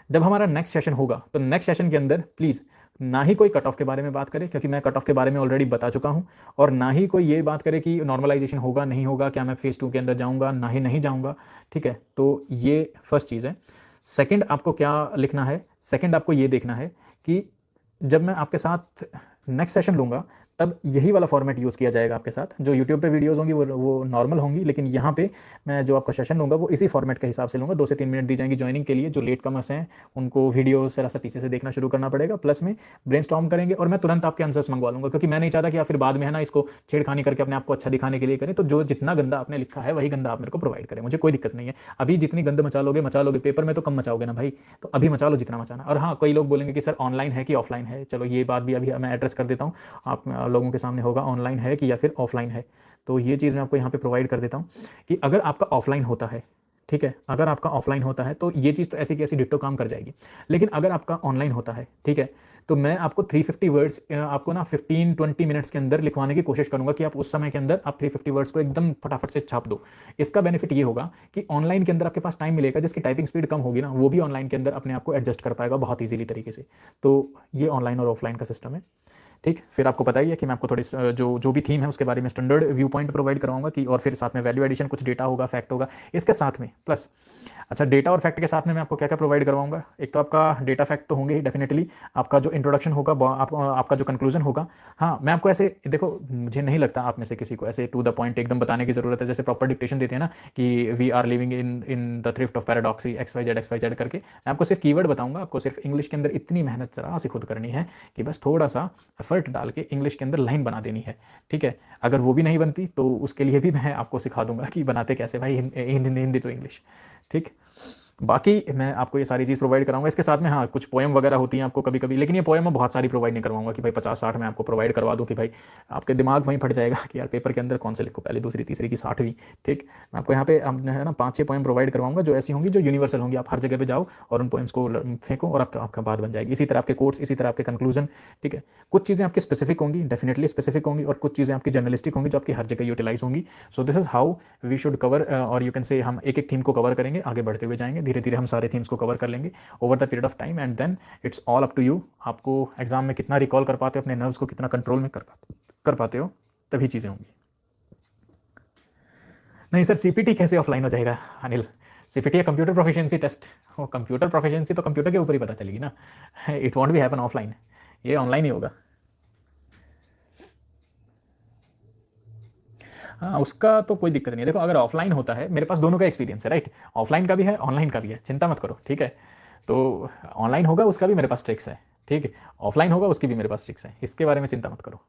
जब हमारा नेक्स्ट सेशन होगा, तो नेक्स्ट सेशन के अंदर प्लीज़ ना ही कोई कट ऑफ के बारे में बात करे, क्योंकि मैं कट ऑफ के बारे में ऑलरेडी बता चुका हूं, और ना ही कोई ये बात करे कि नॉर्मलाइजेशन होगा नहीं होगा, क्या मैं फेज़ 2 के अंदर जाऊंगा ना ही नहीं जाऊंगा। ठीक है, तो ये फर्स्ट चीज़ है। सेकंड, आपको क्या लिखना है, सेकंड आपको ये देखना है कि जब मैं आपके साथ नेक्स्ट सेशन लूँगा, तब यही वाला फॉर्मेट यूज़ किया जाएगा आपके साथ। जो यूट्यूब पे वीडियोस होंगी वो नॉर्मल होंगी, लेकिन यहाँ पे मैं जो आपका सेशन लूँगा वो इसी फॉर्मेट के हिसाब से लूँगा। 2 से 3 मिनट दी जाएंगी ज्वाइनिंग के लिए। जो लेट कमर्स हैं उनको वीडियो जरा सा पीछे से देखना शुरू करना पड़ेगा, प्लस में ब्रेनस्टॉर्म करेंगे, और मैं तुरंत आपके आंसर्स मंगवा लूँगा, क्योंकि मैं नहीं चाहता कि आप फिर बाद में है ना इसको छेड़खानी करके अपने आप को अच्छा दिखाने के लिए करें। तो जो जितना गंदा आपने लिखा है वही गंदा आप मेरे को प्रोवाइड करें, मुझे कोई दिक्कत नहीं है। अभी जितनी गंद मचा लोगे पेपर में, तो कम मचाओगे ना भाई, तो अभी मचा लो जितना मचाना। और हाँ, कई लोग बोलेंगे कि सर ऑनलाइन है कि ऑफलाइन है, चलो ये बात भी अभी मैं एड्रेस कर देता हूँ, आप लोगों के सामने होगा ऑनलाइन है कि या फिर ऑफलाइन है। तो ये चीज़ मैं आपको यहाँ पे प्रोवाइड कर देता हूँ कि अगर आपका ऑफलाइन होता है, ठीक है, अगर आपका ऑफलाइन होता है तो ये चीज़ तो ऐसी की ऐसी डिट्टो काम कर जाएगी। लेकिन अगर आपका ऑनलाइन होता है, ठीक है, तो मैं आपको 350 वर्ड्स आपको ना 15-20 मिनट्स के अंदर लिखवाने की कोशिश करूंगा, कि आप उस समय के अंदर आप 350 वर्ड्स को एकदम फटाफट से छाप दो। इसका बेनिफिट ये होगा कि ऑनलाइन के अंदर आपके पास टाइम मिलेगा, जिसकी टाइपिंग स्पीड कम होगी ना, वो भी ऑनलाइन के अंदर अपने आप को एडजस्ट कर पाएगा बहुत ईजिली तरीके से। तो ये ऑनलाइन और ऑफलाइन का सिस्टम है। ठीक, फिर आपको पता ही है कि मैं आपको थोड़ी जो भी थीम है उसके बारे में स्टैंडर्ड व्यू पॉइंट प्रोवाइड कराऊंगा कि, और फिर साथ में वैल्यू एडिशन, कुछ डेटा होगा, फैक्ट होगा इसके साथ में प्लस। अच्छा, डेटा और फैक्ट के साथ में मैं आपको क्या क्या प्रोवाइड करवाऊंगा, एक तो आपका डेटा फैक्ट तो होंगे ही डेफिनेटली, आपका जो इंट्रोडक्शन होगा, आपका जो कंक्लूजन होगा। हाँ, मैं आपको ऐसे देखो, मुझे नहीं लगता आप में से किसी को ऐसे टू द पॉइंट एकदम बताने की जरूरत है, जैसे प्रॉपर डिक्टेशन देते हैं ना कि we are living in the thrift of paradox XYZ करके। मैं आपको सिर्फ कीवर्ड बताऊंगा, आपको सिर्फ इंग्लिश के अंदर इतनी मेहनत जरा सी खुद करनी है कि बस थोड़ा सा एफर्ट डाल के इंग्लिश के अंदर लाइन बना देनी है। ठीक है, अगर वो भी नहीं बनती तो उसके लिए भी मैं आपको सिखा दूंगा कि बनाते कैसे भाई, हिंदी तो इंग्लिश। ठीक, बाकी मैं आपको ये सारी चीज़ प्रोवाइड कराऊंगा इसके साथ में। हाँ, कुछ पोएम वगैरह होती हैं आपको कभी कभी, लेकिन ये पोएम मैं बहुत सारी प्रोवाइड नहीं करवाऊंगा कि भाई 50-60 मैं आपको प्रोवाइड करवा दूँ कि भाई आपके दिमाग वहीं फट जाएगा कि यार पेपर के अंदर कौन से लिखो, पहले दूसरी तीसरी की 60वीं। ठीक, मैं आपको यहाँ पे है ना 5-6 पोएम प्रोवाइड करवाऊंगा जो ऐसी होंगी जो यूनिवर्सल होंगी, आप हर जगह पे जाओ और उन पोएम्स को फेंको और आपका बात बन जाएगी। इसी तरह आपके कोट्स, इसी तरह आपके कंक्लूजन। ठीक है, कुछ चीज़ें आपकी स्पेसिफिक होंगी, डेफिनेटली स्पेसिफिक होंगी, और कुछ चीज़ें आपकी जर्नलिस्टिक होंगी जो आपकी हर जगह यूटिलाइज होंगी। So this is how we should cover, और यू कैन से हम एक एक थीम को कवर करेंगे, आगे बढ़ते हुए जाएंगे, धीरे धीरे हम सारे थीम्स को कवर कर लेंगे over the period of time, and then it's all up to you. आपको एग्जाम में कितना रिकॉल कर पाते हो, अपने नर्व्स को कितना कंट्रोल में कर पाते हो, तभी चीज़ें होंगी। नहीं सर, सीपीटी कैसे ऑफलाइन हो जाएगा अनिल? सीपीटी या कंप्यूटर प्रोफिशिएंसी टेस्ट, वो कंप्यूटर प्रोफिशिएंसी तो कंप्यूटर के ऊपर ही पता चलेगी ना, it won't be happen offline, ये ऑनलाइन ही होगा। हाँ, उसका तो कोई दिक्कत नहीं है। देखो, अगर ऑफलाइन होता है, मेरे पास दोनों का एक्सपीरियंस है, राइट, ऑफलाइन का भी है, ऑनलाइन का भी है, चिंता मत करो। ठीक है, तो ऑनलाइन होगा उसका भी मेरे पास ट्रिक्स है, ठीक है, ऑफलाइन होगा उसकी भी मेरे पास ट्रिक्स है, इसके बारे में चिंता मत करो।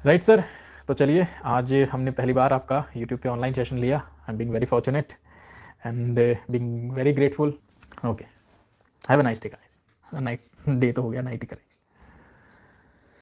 राइट सर, तो चलिए, आज हमने पहली बार आपका यूट्यूब पे ऑनलाइन सेशन लिया। आई am being very fortunate and being very grateful. Okay, have a nice day guys. Night day तो हो गया, नाइट ही करें।